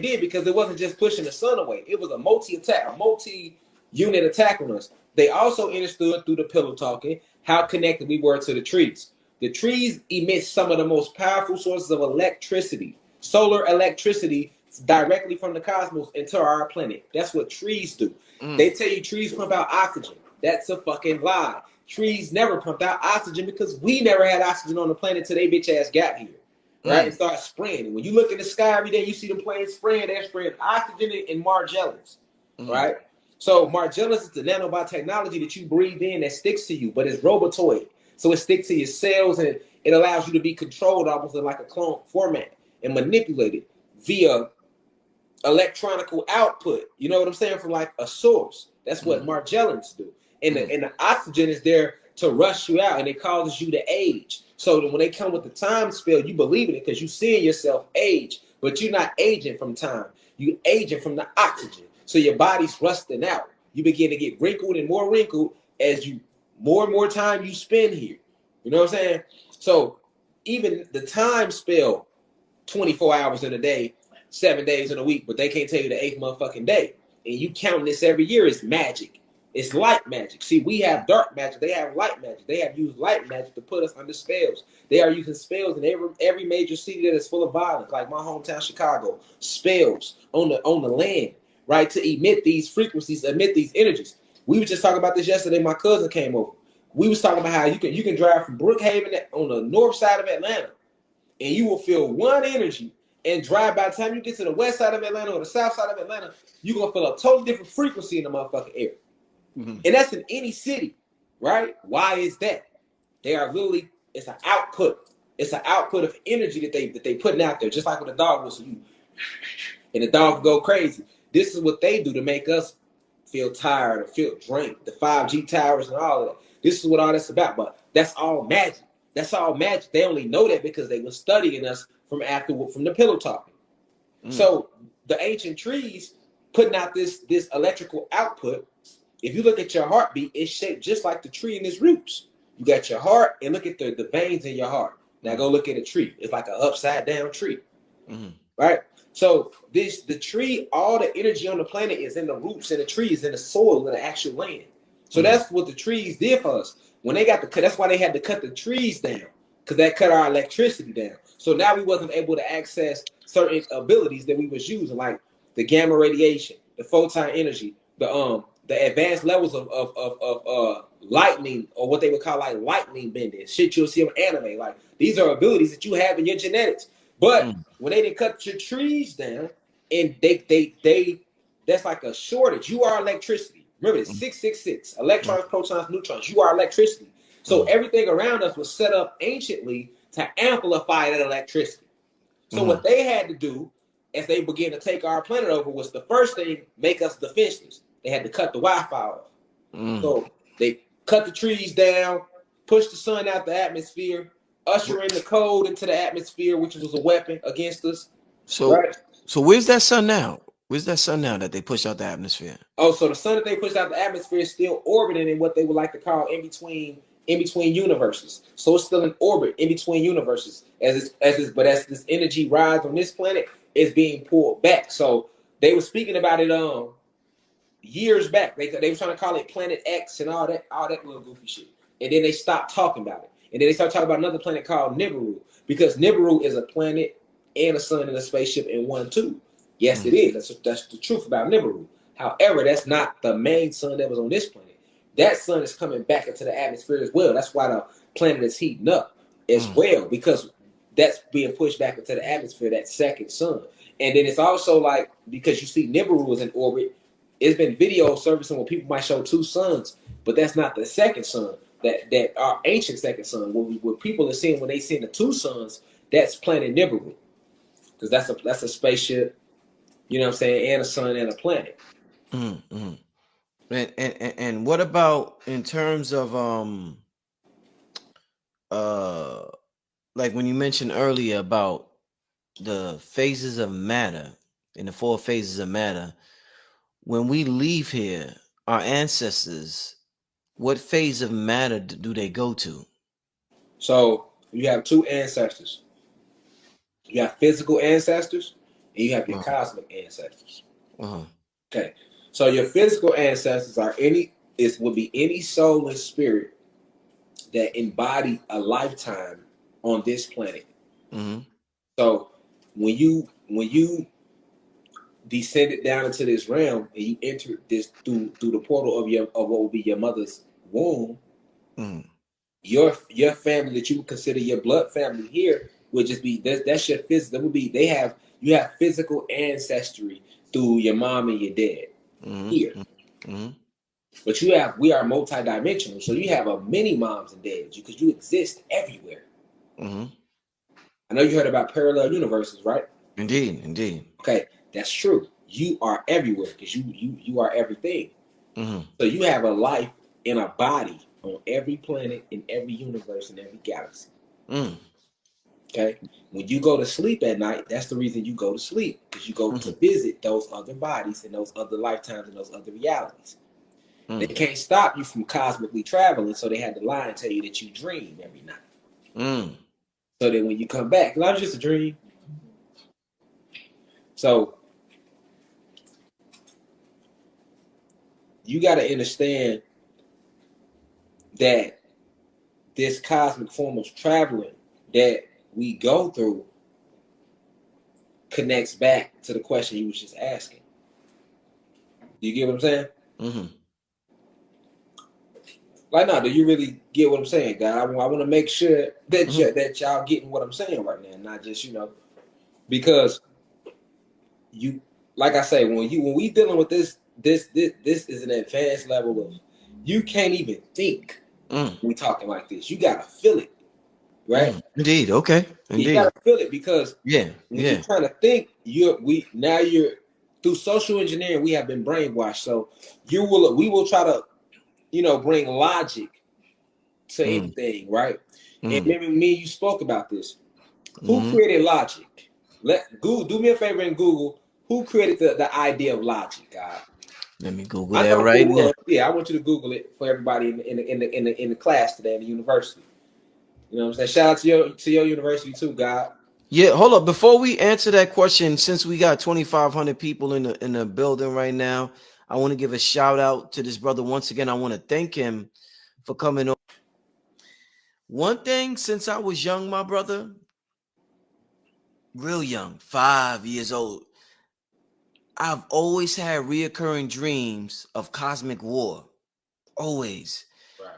did because it wasn't just pushing the sun away. It was a multi-unit attack on us. They also understood through the pillow talking how connected we were to the trees. The trees emit some of the most powerful sources of electricity, solar electricity, directly from the cosmos into our planet. That's what trees do. They tell you trees pump out oxygen. That's a fucking lie. Trees never pumped out oxygen because we never had oxygen on the planet till they bitch ass got here. Right? And start spraying. And when you look in the sky every day, you see them planes spraying, they're spraying oxygen and Margellans. Right? So Margellans is the nanotechnology that you breathe in that sticks to you, but it's robotoid. So it sticks to your cells and it allows you to be controlled almost in like a clone format and manipulated via electronical output. You know what I'm saying? From like a source. That's what Margellans do. And the oxygen is there to rush you out, and it causes you to age. So when they come with the time spell, you believe in it because you seeing yourself age, but you're not aging from time. You aging from the oxygen. So your body's rusting out. You begin to get wrinkled and more wrinkled as you more and more time you spend here. You know what I'm saying? So even the time spell, 24 hours in a day, 7 days in a week, but they can't tell you the 8th motherfucking day. And you count this every year is magic. It's light magic. See, we have dark magic. They have light magic. They have used light magic to put us under spells. They are using spells in every major city that is full of violence, like my hometown, Chicago. Spells on the land, right, to emit these frequencies, emit these energies. We were just talking about this yesterday. My cousin came over. We was talking about how you can drive from Brookhaven on the north side of Atlanta, and you will feel one energy. And drive by the time you get to the west side of Atlanta or the south side of Atlanta, you're gonna feel a totally different frequency in the motherfucking air. And that's in any city, right? Why is that? They are literally, it's an output. It's an output of energy that they putting out there, just like with a dog whistle, you and the dog will go crazy. This is what they do to make us feel tired or feel drained. The 5G towers and all of that. This is what all that's about. But that's all magic. That's all magic. They only know that because they were studying us from the pillow talking. So the ancient trees putting out this electrical output. If you look at your heartbeat, it's shaped just like the tree in its roots. You got your heart, and look at the veins in your heart. Now go look at a tree. It's like an upside down tree, right? So the tree, all the energy on the planet is in the roots and the trees in the soil in the actual land. So that's what the trees did for us. When they got that's why they had to cut the trees down, because that cut our electricity down. So now we wasn't able to access certain abilities that we was using, like the gamma radiation, the photon energy, the advanced levels of lightning, or what they would call like lightning bending, shit you'll see on anime. Like these are abilities that you have in your genetics. But when they didn't cut your trees down, and they that's like a shortage. You are electricity. Remember, it's 666 electrons, protons, neutrons. You are electricity. So everything around us was set up anciently to amplify that electricity. So what they had to do as they began to take our planet over was the first thing, make us defenseless. They had to cut the Wi-Fi off. So they cut the trees down, push the sun out the atmosphere, usher in the cold into the atmosphere, which was a weapon against us. So, so where's that sun now? Where's that sun now that they push out the atmosphere? Oh, so the sun that they pushed out the atmosphere is still orbiting in what they would like to call in between universes. So it's still in orbit in between universes. As this energy rides on this planet, it's being pulled back. So they were speaking about it years back. They were trying to call it Planet X and all that little goofy shit. And then they stopped talking about it. And then they started talking about another planet called Nibiru, because Nibiru is a planet and a sun and a spaceship in one too. Yes, it is. That's the truth about Nibiru. However, that's not the main sun that was on this planet. That sun is coming back into the atmosphere as well. That's why the planet is heating up as well, because that's being pushed back into the atmosphere, that second sun. And then it's also like, because you see Nibiru is in orbit, it's been video servicing where people might show two suns, but that's not the second sun, that our ancient second sun. What people are seeing when they see the two suns, that's planet Nibiru. Because that's a spaceship, you know what I'm saying, and a sun and a planet. And what about in terms of like when you mentioned earlier about the phases of matter and the 4 phases of matter, when we leave here, our ancestors, what phase of matter do they go to? So you have 2 ancestors. You have physical ancestors and you have your cosmic ancestors. Uh-huh. Okay, so your physical ancestors are would be any soul and spirit that embody a lifetime on this planet. Mm-hmm. So when you descended down into this realm and you entered this through the portal of what will be your mother's womb, Mm-hmm. your family that you would consider your blood family here would just be that's your physical. That would be you have physical ancestry through your mom and your dad here. Mm-hmm. But we are multidimensional, so you have a many moms and dads because you exist everywhere. Mm-hmm. I know you heard about parallel universes, right? Indeed, indeed. Okay, that's true. You are everywhere because you are everything. Mm-hmm. So you have a life in a body on every planet, in every universe, in every galaxy. Mm. Okay, when you go to sleep at night, that's the reason you go to sleep because you go to visit those other bodies and those other lifetimes and those other realities. They can't stop you from cosmically traveling, so they had to lie and tell you that you dream every night. Mm. So that when you come back, it's not just a dream. So you got to understand that this cosmic form of traveling that we go through connects back to the question you was just asking. Do you get what I'm saying? Mm-hmm. Like, no, do you really get what I'm saying, God? I want to make sure that that y'all getting what I'm saying right now, not just because you, like I say, when we dealing with this is an advanced level of you can't even think. We talking like this, you gotta feel it, right? Indeed. Okay. You Indeed. gotta feel it because Yeah. when you're trying to think, you're through social engineering, we have been brainwashed. So we will try to bring logic to anything, right? And maybe me and you spoke about this. Who created logic? Google, do me a favor and Google who created the idea of logic, God. Let me Google I that know who right it now. was. Yeah, I want you to Google it for everybody in the class today in the university. You know what I'm saying? Shout out to your university too, God. Yeah, hold up. Before we answer that question, since we got 2,500 people in the building right now, I want to give a shout out to this brother once again. I want to thank him for coming on. One thing, since I was young, my brother, real young, 5 years old, I've always had reoccurring dreams of cosmic war. Always. Right.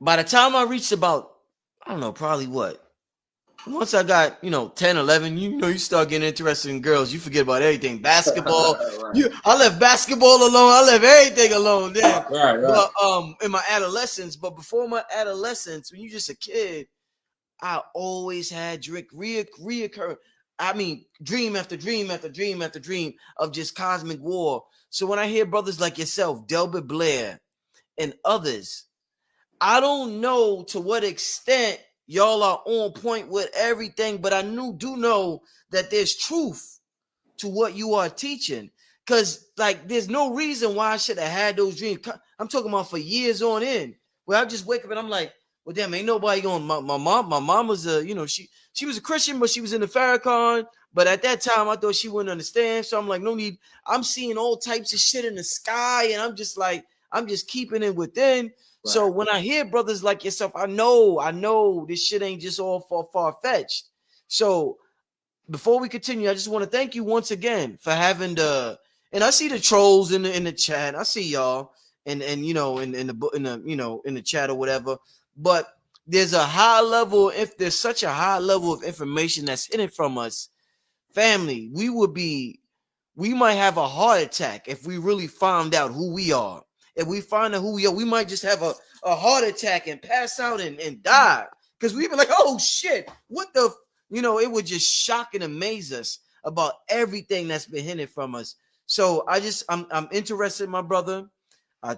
By the time I reached about, I don't know, probably what? Once I got, 10, 11, you start getting interested in girls. You forget about everything. Basketball. Right. I left basketball alone. I left everything alone then. Right. But in my adolescence, but before my adolescence, when you're just a kid, I always had reoccurring. I mean, dream after dream after dream after dream of just cosmic war. So when I hear brothers like yourself, Delbert Blair, and others, I don't know to what extent y'all are on point with everything, but I do know that there's truth to what you are teaching. Because, like, there's no reason why I should have had those dreams. I'm talking about for years on end, where I just wake up and I'm like, well, damn, ain't nobody going. My mom was she was a Christian, but she was in the Farrakhan. But at that time, I thought she wouldn't understand. So I'm like, no need. I'm seeing all types of shit in the sky, and I'm just like, I'm just keeping it within. Right. So when I hear brothers like yourself, I know this shit ain't just all far-fetched. So before we continue, I just want to thank you once again for having and I see the trolls in the chat. I see y'all and in the chat or whatever. But there's there's such a high level of information that's hidden from us, family. We might have a heart attack if we really found out who we are. If we find out who we are, we might just have a heart attack and pass out and die. Because we be like, oh shit, what the it would just shock and amaze us about everything that's been hidden from us. So I'm interested, my brother.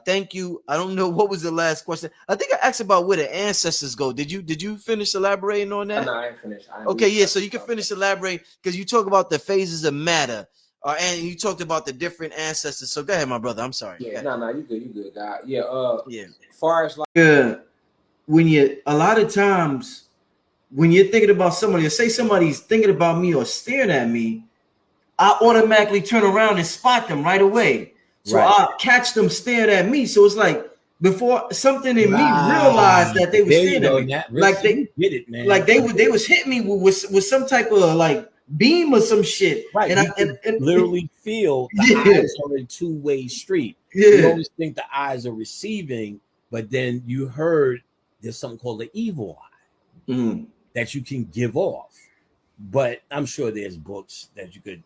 Thank you. I don't know what was the last question. I think I asked about where the ancestors go. Did you finish elaborating on that? No, I ain't finished. Okay, yeah. So you can finish elaborating because you talk about the phases of matter, and you talked about the different ancestors. So go ahead, my brother. I'm sorry. Yeah, no, you good, God. Yeah. Yeah. As far as like, when you a lot of times when you're thinking about somebody, or say somebody's thinking about me or staring at me, I automatically turn around and spot them right away. So I catch them staring at me. So it's like before something in me realized that they were staring at me. Like they get it, man. Like they was hitting me with some type of like beam or some shit. Right. And I literally feel the eyes are a two-way street. Yeah. You always think the eyes are receiving, but then you heard there's something called the evil eye that you can give off. But I'm sure there's books that you could,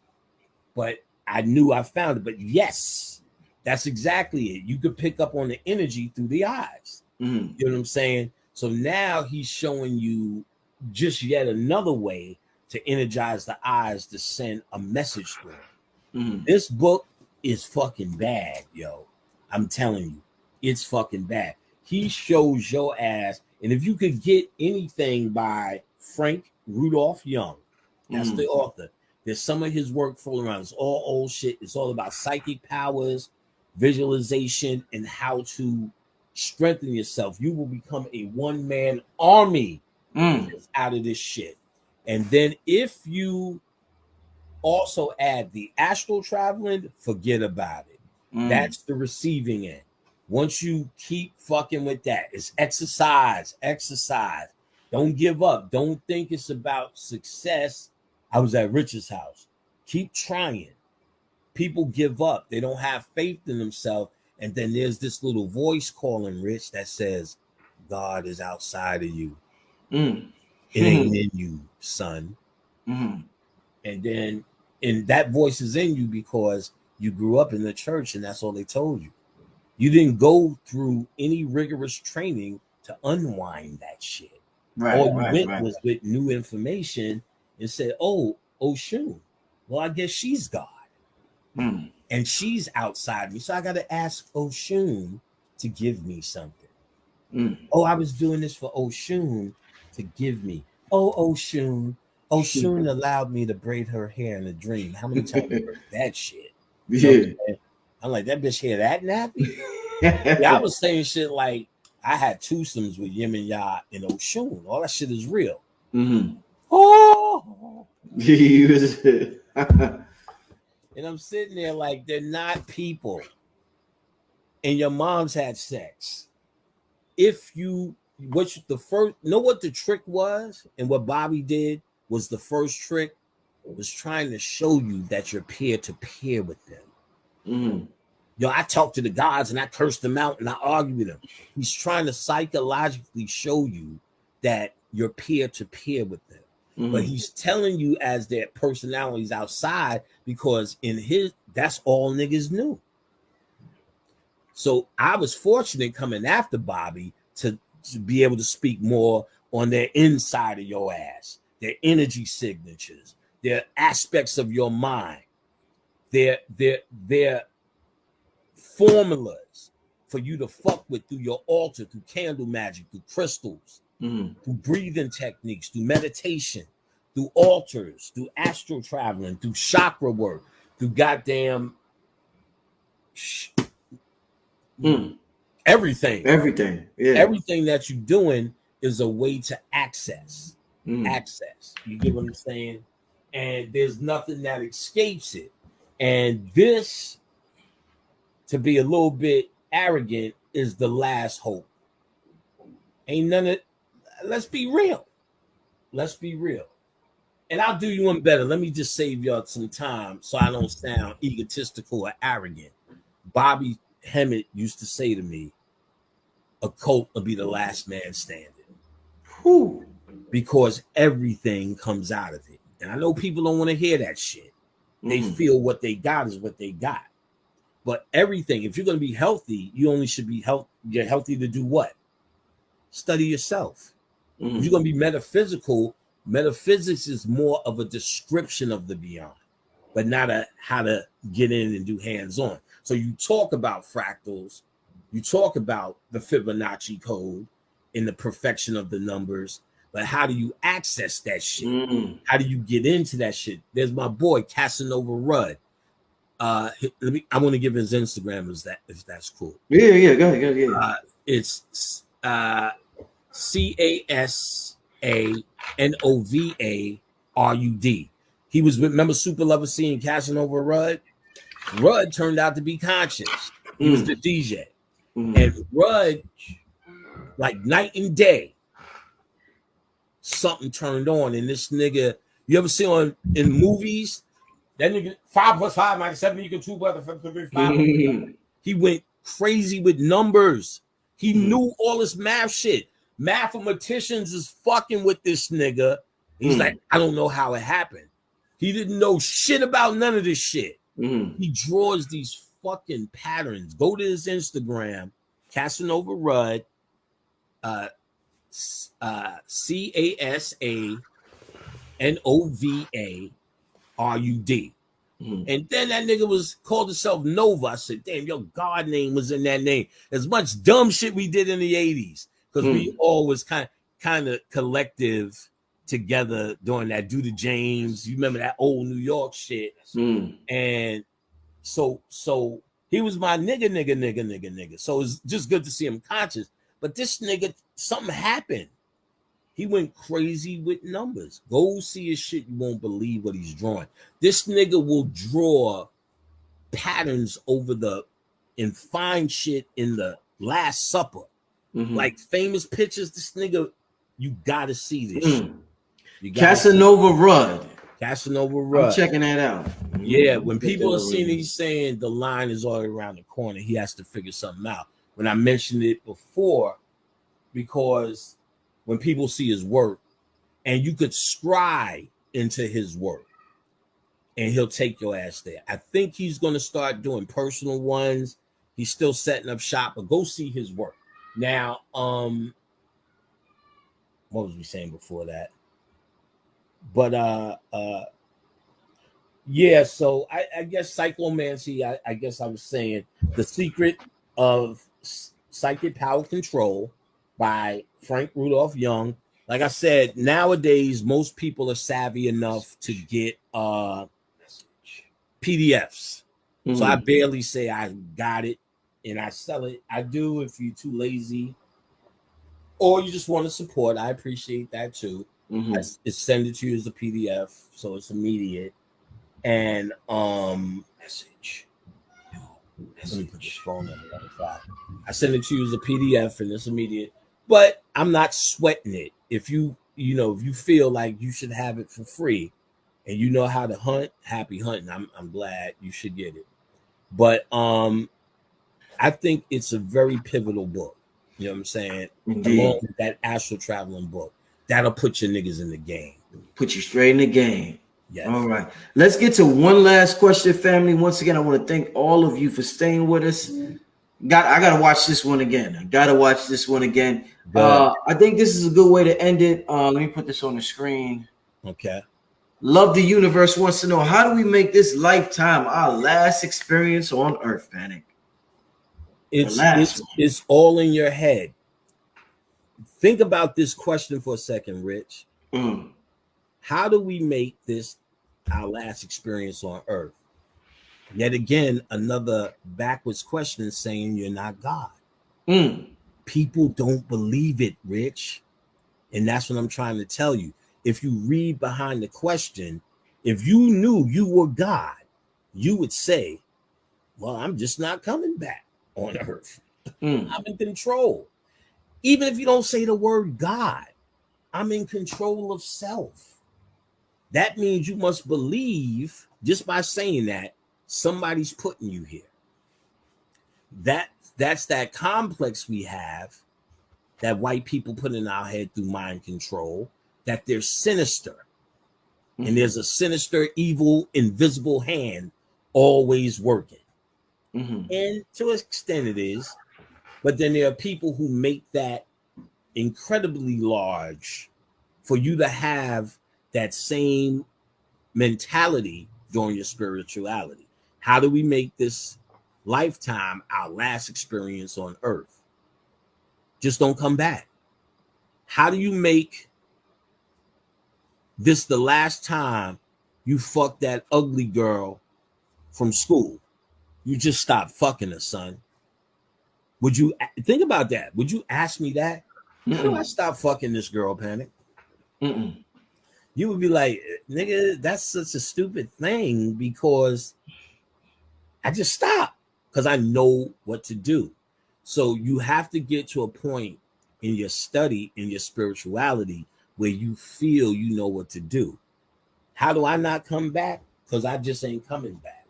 but I knew I found it. But yes, that's exactly it. You could pick up on the energy through the eyes. You know what I'm saying? So now he's showing you just yet another way to energize the eyes to send a message through. This book is fucking bad, yo. I'm telling you, it's fucking bad. He shows your ass, and if you could get anything by Frank Rudolph Young, that's the author. There's some of his work floating around. It's all old shit. It's all about psychic powers, visualization, and how to strengthen yourself. You will become a one-man army out of this shit. And then if you also add the astral traveling, forget about it. That's the receiving end. Once you keep fucking with that, it's exercise. Don't give up. Don't think it's about success. I was at Rich's house. Keep trying. People give up. They don't have faith in themselves. And then there's this little voice calling Rich that says, God is outside of you. It ain't in you, son. And then, and that voice is in you because you grew up in the church and that's all they told you. You didn't go through any rigorous training to unwind that shit. All you went was with new information and said, oh, Oshun, well, I guess she's God. And she's outside me. So I got to ask Oshun to give me something. Oh, I was doing this for Oshun to give me. Oh, Oshun allowed me to braid her hair in a dream. How many times you heard that shit? Yeah. I'm like, that bitch hair that nappy? Yeah, I was saying shit like, I had twosomes with Yim and Ya and Oshun. All that shit is real. Oh! And I'm sitting there like, they're not people. And your mom's had sex. If you, what the trick was, and what Bobby did was the first trick was trying to show you that you're peer to peer with them. Yo, I talked to the gods and I cursed them out and I argued with them. He's trying to psychologically show you that you're peer to peer with them. But he's telling you as their personalities outside because that's all niggas knew. So I was fortunate coming after Bobby to be able to speak more on their inside of your ass, their energy signatures, their aspects of your mind, their formulas for you to fuck with through your altar, through candle magic, through crystals, through breathing techniques, through meditation, through altars, through astral traveling, through chakra work, through goddamn everything. Yeah. Everything that you're doing is a way to access. You get what I'm saying? And there's nothing that escapes it. And this, to be a little bit arrogant, is the last hope. Ain't none of, let's be real. And I'll do you one better. Let me just save y'all some time so I don't sound egotistical or arrogant. Bobby Hemmett used to say to me, a cult will be the last man standing. Because everything comes out of it. And I know people don't want to hear that shit. They feel what they got is what they got. But everything, if you're going to be healthy, you only should be you're healthy to do what? Study yourself. If you're going to be metaphysical, metaphysics is more of a description of the beyond, but not how to get in and do hands-on. So you talk about fractals, you talk about the Fibonacci code and the perfection of the numbers, but how do you access that shit? How do you get into that shit? There's my boy Casanova Rudd. I want to give his Instagram if that's cool. Yeah, go ahead. It's CASANOVARUD. He was with, remember Super Lover C and Casanova Rudd? Rudd turned out to be conscious. He was the DJ. And Rudd, like night and day, something turned on. And this nigga, you ever see on in movies, that nigga 5 + 5 minus 7 equals 2 + 5. He went crazy with numbers. He knew all this math shit. Mathematicians is fucking with this nigga. He's like, I don't know how it happened. He didn't know shit about none of this shit. He draws these fucking patterns. Go to his Instagram, Casanova Rudd, CASANOVARUD. And then that nigga was called himself Nova. I said, damn, your God name was in that name. As much dumb shit we did in the 80s, because we all was kind of collective together during that Do the James. You remember that old New York shit. And so he was my nigga. So it's just good to see him conscious. But this nigga, something happened. He went crazy with numbers. Go see his shit. You won't believe what he's drawing. This nigga will draw patterns over and find shit in the Last Supper. Like famous pictures. This nigga, you gotta see this shit. Casanova Rudd. Casanova Rudd. I'm checking that out. Yeah, when people are seeing he's saying the line is already around the corner, he has to figure something out. When I mentioned it before, because when people see his work, and you could scry into his work, and he'll take your ass there. I think he's going to start doing personal ones. He's still setting up shop, but go see his work. Now, what was we saying before that? But yeah, so I guess psychomancy, I guess I was saying The Secret of Psychic Power Control by Frank Rudolph Young. Like I said, nowadays most people are savvy enough to get PDFs. So I barely say I got it and I sell it. I do if you're too lazy or you just want to support. I appreciate that too. I send it to you as a PDF, so it's immediate. And message. Let me put this phone on the other side. I send it to you as a PDF and it's immediate, but I'm not sweating it. If you feel like you should have it for free and you know how to hunt, happy hunting. I'm glad you should get it. But I think it's a very pivotal book. You know what I'm saying? Along with that astral traveling book. That'll put your niggas in the game. Put you straight in the game. Yes. All right. Let's get to one last question, family. Once again, I want to thank all of you for staying with us. I gotta watch this one again. I think this is a good way to end it. Let me put this on the screen. Okay. Love the Universe wants to know, how do we make this lifetime our last experience on Earth, Panic? It's all in your head. Think about this question for a second, Rich. How do we make this our last experience on Earth? Yet again, another backwards question saying you're not God. People don't believe it, Rich. And that's what I'm trying to tell you. If you read behind the question, if you knew you were God, you would say, well, I'm just not coming back on Earth. I'm in control. Even if you don't say the word God, I'm in control of self. That means you must believe, just by saying that, somebody's putting you here. That's that complex we have that white people put in our head through mind control, that they're sinister. And there's a sinister, evil, invisible hand always working. And to an extent it is. But then there are people who make that incredibly large for you to have that same mentality during your spirituality. How do we make this lifetime our last experience on Earth? Just don't come back. How do you make this the last time you fuck that ugly girl from school? You just stop fucking her, son. Would you think about that? Would you ask me that? How do I stop fucking this girl, Panic? You you would be like, nigga, that's such a stupid thing because I just stop because I know what to do. So you have to get to a point in your study, in your spirituality, where you feel you know what to do. How do I not come back? Because I just ain't coming back.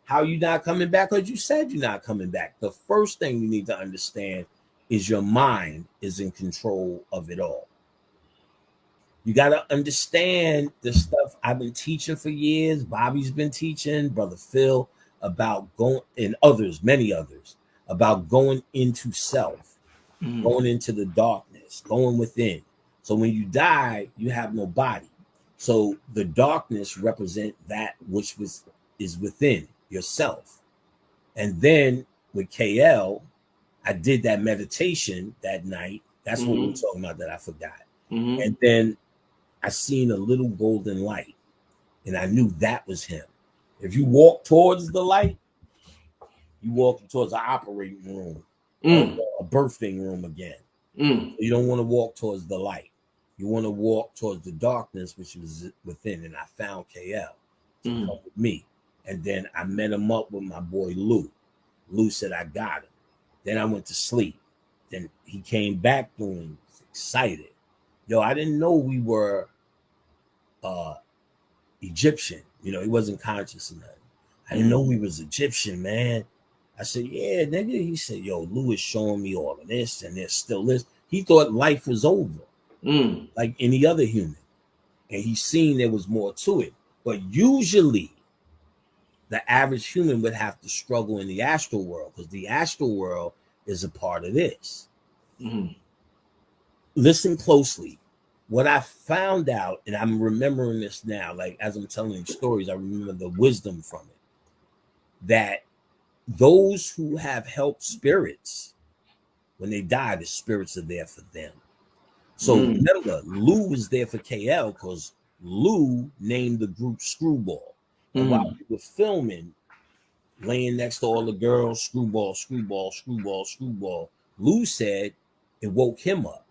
How you not coming back? Because you said you're not coming back. The first thing you need to understand is your mind is in control of it all. You got to understand the stuff I've been teaching for years. Bobby's been teaching, Brother Phil, about going, and others, many others, about going into self, going into the darkness, going within. So when you die, you have no body. So the darkness represent that which is within yourself. And then with KL, I did that meditation that night. That's what we were talking about that I forgot. And then I seen a little golden light, and I knew that was him. If you walk towards the light, you walk towards the operating room, a birthing room again. You don't want to walk towards the light. You want to walk towards the darkness, which was within. And I found KL to come with me. And then I met him up with my boy Lou. Lou said, I got him. Then I went to sleep. Then he came back doing excited. Yo, I didn't know we were Egyptian. You know, he wasn't conscious of nothing. I didn't know we was Egyptian, man. I said, yeah, nigga. He said, yo, Lou is showing me all of this, and there's still this. He thought life was over, like any other human. And he seen there was more to it. But usually, the average human would have to struggle in the astral world, because the astral world is a part of this. Listen closely. What I found out, and I'm remembering this now, like as I'm telling stories, I remember the wisdom from it, that those who have helped spirits, when they die, the spirits are there for them. So remember, Lou was there for KL because Lou named the group Screwball. And while we were filming, laying next to all the girls, Screwball, Screwball, Screwball, Screwball, Lou said it woke him up.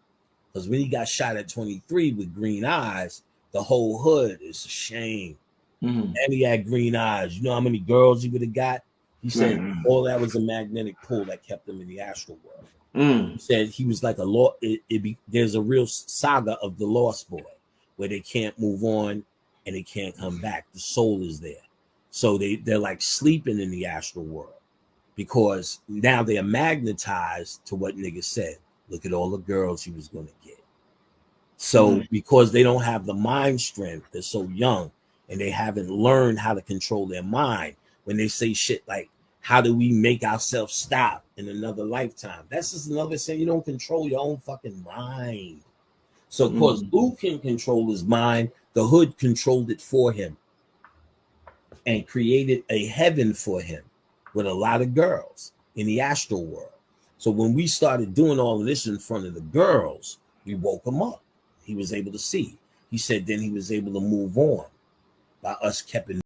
Because when he got shot at 23 with green eyes, the whole hood is a shame. And he had green eyes. You know how many girls he would have got? He said all that was a magnetic pull that kept him in the astral world. He said he was like a law. There's a real saga of the lost boy where they can't move on and they can't come back. The soul is there. So they're like sleeping in the astral world because now they are magnetized to what nigga said. Look at all the girls he was going to get. So because they don't have the mind strength, they're so young and they haven't learned how to control their mind. When they say shit like, how do we make ourselves stop in another lifetime? That's just another saying you don't control your own fucking mind. So of course, Lou can control his mind. The hood controlled it for him and created a heaven for him with a lot of girls in the astral world. So when we started doing all of this in front of the girls, we woke him up. He was able to see. He said then he was able to move on by us keeping